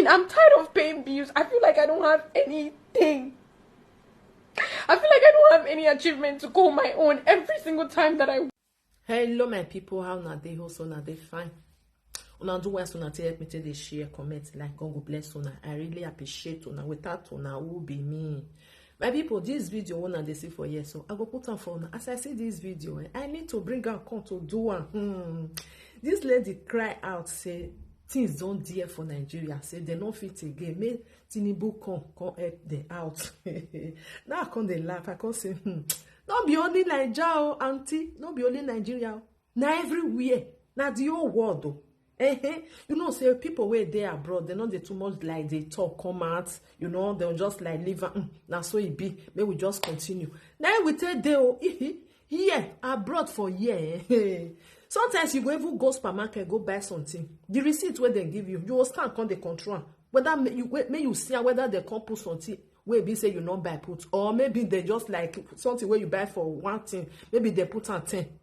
I'm tired of paying bills. I feel like I don't have anything. I feel like I don't have any achievement to call my own every single time that I... Hello, my people. How na dey? Also, na dey fine. Una do well, so na help me to dey share, comment, like. God go bless una. I really appreciate una. Without una, who be me? My people, this video una dey see for here, so I go put am for una. As I see this video, I need to bring her come to do one. This lady cry out, say things don't dear for Nigeria. Say they no fit again. Make Tinubu come help them out. Now I come dey laugh. I come say, not be only Naija, auntie. Not be only Nigeria. Now everywhere. Now the whole world. Oh. You know, say people where they abroad, they know they too much like they talk, come out, you know, they'll just like leave. Now so it be. May we just continue. Now we tell they here abroad for year. Sometimes you go even go supermarket, go buy something. The receipt where they give you, you will stand on the control. Whether may you see whether they come put something where be say you not buy put, or maybe they just like something where you buy for one thing, maybe they put on 10.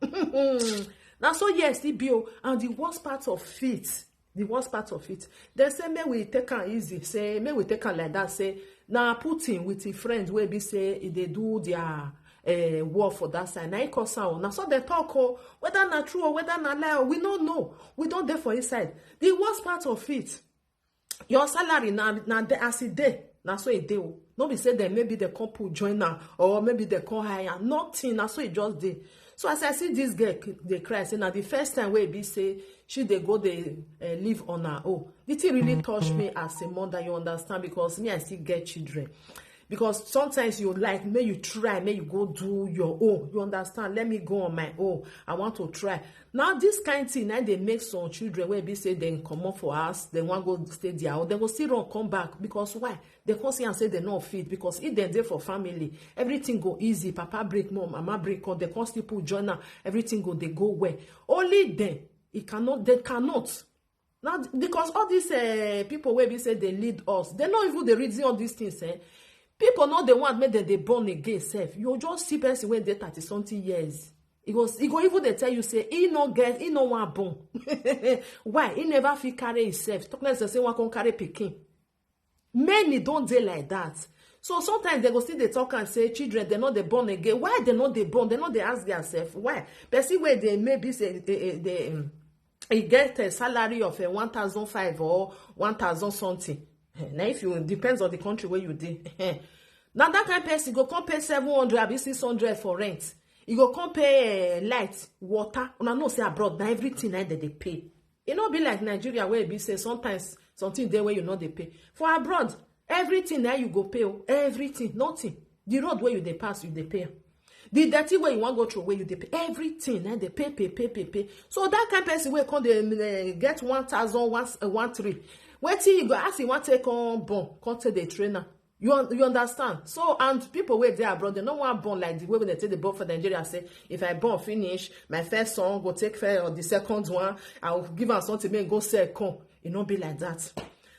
Now so yes, the bill and the worst part of it, they say may we take it easy, say may we take it like that, say now Putin with his friends where be say they do their war for that side. Now it cause sound. Now so they talk whether not true or whether not lie, we don't know. We don't there for inside. The worst part of it, your salary now as a day, now so a day. No be say that maybe the couple join now or maybe they come higher. Nothing. Now so it just day. So as I see this girl, they cry. Say now the first time where be say she they go they live on her own. The thing really touched me as a mother. You understand, because me I still get children. Because sometimes you like, may you try, may you go do your own. You understand? Let me go on my own. I want to try. Now, this kind of thing, now they make some children where they say they come up for us, they want to go stay there, or they go still run, come back. Because why? They come see and say they're not fit. Because if they're there for family, everything go easy. Papa break mom, mama break up, they can't still put joiner, everything go, they go well. Only then, it cannot, they cannot. Now, because all these people where we say they lead us, they not even the reason all these things, people know they want me that they born again self. You just see person when they 30-something years. He go even they tell you say he no want born. Why? He never feel carry himself. Talk like say one can carry pikin. Many don't dey like that. So sometimes they go still they talk and say children they not they born again. Why they not they born? They not they ask themselves why. But see where they maybe say they get a salary of 1,500 or 1,000 something. Now if you depends on the country where you did. Now that kind of person go come pay 700 or 600 for rent. You go come pay light, water. Una know say abroad now everything that they pay. It not be like Nigeria where it be say sometimes something there where you know they pay. For abroad, everything now you go pay. Everything, nothing. The road where you they pass, you they pay. The dirty way you want go through where you they pay. Everything now they pay. So that kind of person where come they get 1,000, 1,300. Wait till you go ask you want to take on born, come to the trainer. You understand? So, and people where they abroad, they don't want born like the way when they take the born for Nigeria, say, if I born finish, my first son go take care of the second one, I'll give her something, make go second. It not be like that.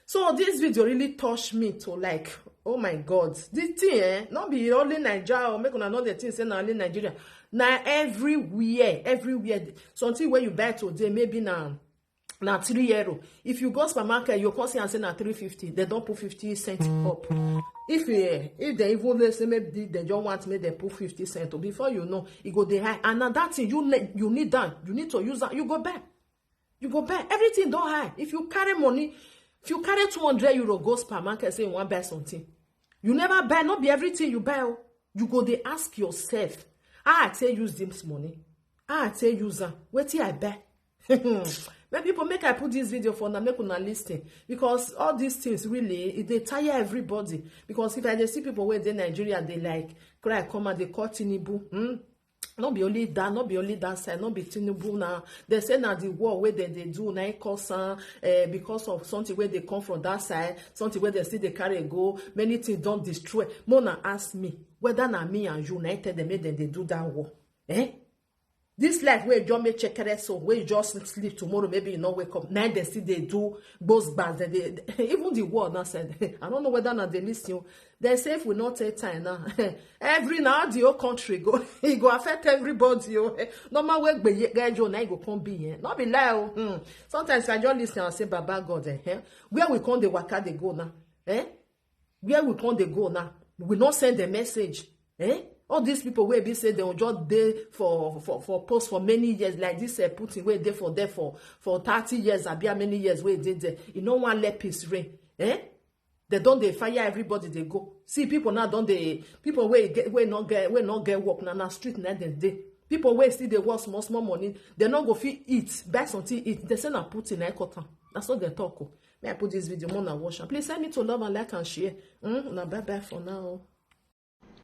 So, this video really touched me to like, oh my God, this thing, not be only Nigeria, or make another thing, say, not only Nigeria. Now, everywhere. Something where you buy today, maybe now 3 euro. If you go supermarket, you can see and say na 350. They don't put 50 cents up. If they even say maybe they don't want me, they put 50 cents. Before you know, it go the high. And now that thing you need that. You need to use that. You go back. Everything don't high. If you carry money, if you carry 200 euro, go supermarket say you want to buy something. You never buy. Not be everything you buy. You go they ask yourself. I say use this money. I say use that. Wait till I buy. When people make I put this video for now, make una listen, because all these things really they tire everybody. Because if I just see people where they Nigeria, they like cry, come and they call Tinubu. Not be only that side, not be Tinubu now. They say now the war where they do now cause because of something where they come from that side, something where they see they carry go, many things don't destroy. Mona ask me whether na me and you now tell them they do that war. This life where you just make check so where you just sleep tomorrow, maybe you not wake up. Now they see they do those bands. Even the world now said, I don't know whether now they listen. They say if we not take time now, every now the whole country go, it go affect everybody. No matter where you go, now you go come be here. Not be lie. Sometimes I just listen and say, Baba God, where we come the waka they go now, where we come they go now. We not send the message, All these people where be say they will just there for post for many years like this Putin where they for 30 years and be many years where they there. You know one let peace reign, They don't they fire everybody they go. See people now don't they people where not get work now street now they people where still they work small money they not go fit eat buy something eat. They say na Putin na cotton. That's what they talk. May I put this video more na watch. Please send me to love and like and share. Now bye for now.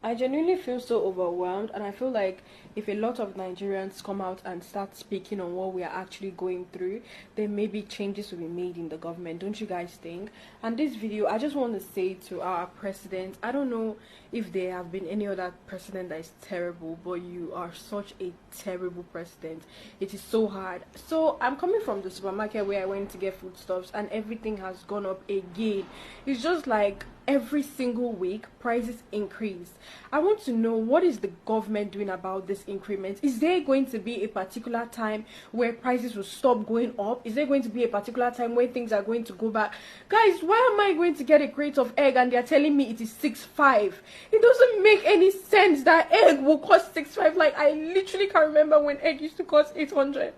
I genuinely feel so overwhelmed, and I feel like if a lot of Nigerians come out and start speaking on what we are actually going through, then maybe changes will be made in the government. Don't you guys think? And this video, I just want to say to our president, I don't know if there have been any other president that is terrible, but you are such a terrible president. It is so hard. So I'm coming from the supermarket where I went to get foodstuffs, and everything has gone up again. It's just like every single week prices increase. I want to know, what is the government doing about this increment? Is there going to be a particular time where prices will stop going up? Is there going to be a particular time where things are going to go back? Guys, why am I going to get a crate of egg and they're telling me it is 6.5? It doesn't make any sense that egg will cost 6.5. Like, I literally can't remember when egg used to cost 800.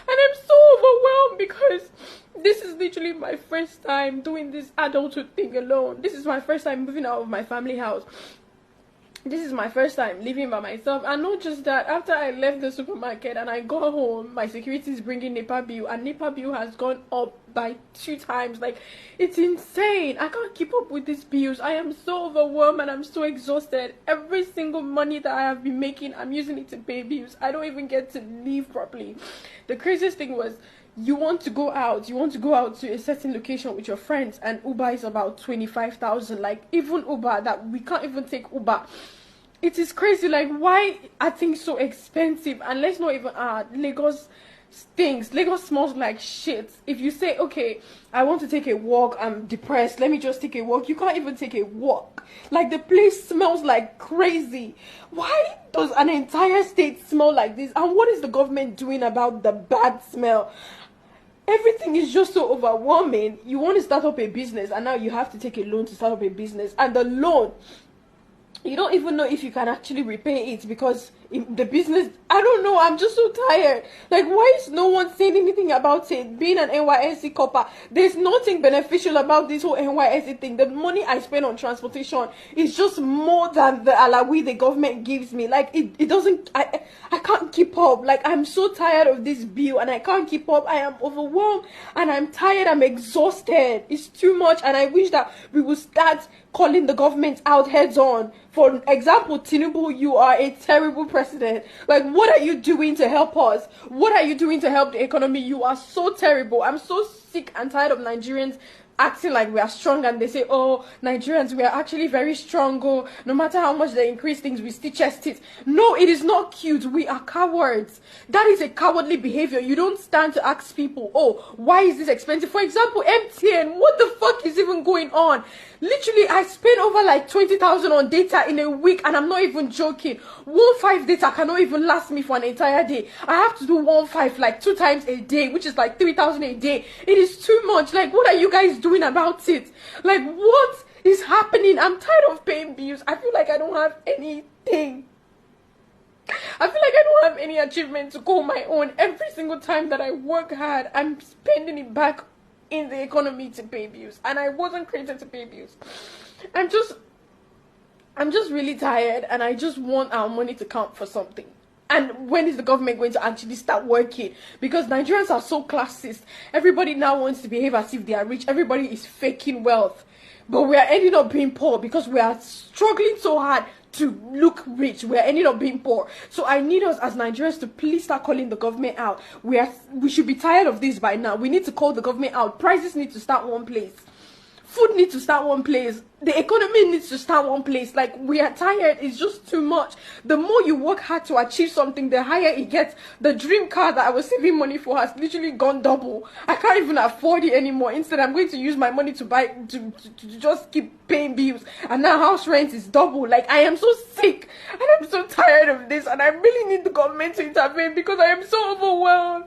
And I'm so overwhelmed because this is literally my first time doing this adulthood thing alone. This is my first time moving out of my family house. This is my first time living by myself. And not just that, after I left the supermarket and I got home, my security is bringing NEPA bill, and NEPA bill has gone up by 2 times. Like, it's insane. I can't keep up with these bills. I am so overwhelmed and I'm so exhausted. Every single money that I have been making, I'm using it to pay bills. I don't even get to live properly. The craziest thing was, you want to go out to a certain location with your friends, and Uber is about 25,000. Like, even Uber, that we can't even take Uber. It is crazy. Like, why are things so expensive? And let's not even Lagos stinks. Lagos smells like shit. If you say, okay, I want to take a walk, I'm depressed, let me just take a walk, you can't even take a walk. Like, the place smells like crazy. Why does an entire state smell like this? And what is the government doing about the bad smell? Everything is just so overwhelming. You want to start up a business, and now you have to take a loan to start up a business, and the loan, you don't even know if you can actually repay it, because the business, I don't know, I'm just so tired. Like, why is no one saying anything about it? Being an NYSC copper, there's nothing beneficial about this whole NYSC thing. The money I spend on transportation is just more than the alawi the government gives me. Like, it doesn't, I can't keep up. Like, I'm so tired of this bill and I can't keep up. I am overwhelmed and I'm tired, I'm exhausted. It's too much, and I wish that we would start calling the government out heads on. For example, Tinubu, you are a terrible president. Like, what are you doing to help us? What are you doing to help the economy? You are so terrible. I'm so sick and tired of Nigerians acting like we are strong, and they say, oh, Nigerians, we are actually very strong. Oh, no matter how much they increase things, we still chest it. No, it is not cute. We are cowards. That is a cowardly behavior. You don't stand to ask people, oh, why is this expensive? For example, MTN, what the fuck is even going on? Literally, I spent over like 20,000 on data in a week, and I'm not even joking. 1.5 data cannot even last me for an entire day. I have to do 1.5 like 2 times a day, which is like 3,000 a day. It is too much. Like, what are you guys doing about it? Like, what is happening? I'm tired of paying bills. I feel like I don't have anything. I feel like I don't have any achievement to call my own. Every single time that I work hard, I'm spending it back in the economy to pay bills, and I wasn't created to pay bills. I'm just really tired, and I just want our money to count for something. And when is the government going to actually start working? Because Nigerians are so classist. Everybody now wants to behave as if they are rich. Everybody is faking wealth, but we are ending up being poor because we are struggling so hard to look rich. We are ending up being poor. So I need us as Nigerians to please start calling the government out. We should be tired of this by now. We need to call the government out. Prices need to start one place. food needs to start one place. The economy needs to start one place. Like, we are tired. It's just too much. The more you work hard to achieve something, the higher it gets. The dream car that I was saving money for has literally gone double. I can't even afford it anymore. Instead, I'm going to use my money to buy, to just keep paying bills. And now house rent is double. Like, I am so sick. And I'm so tired of this. And I really need the government to intervene because I am so overwhelmed.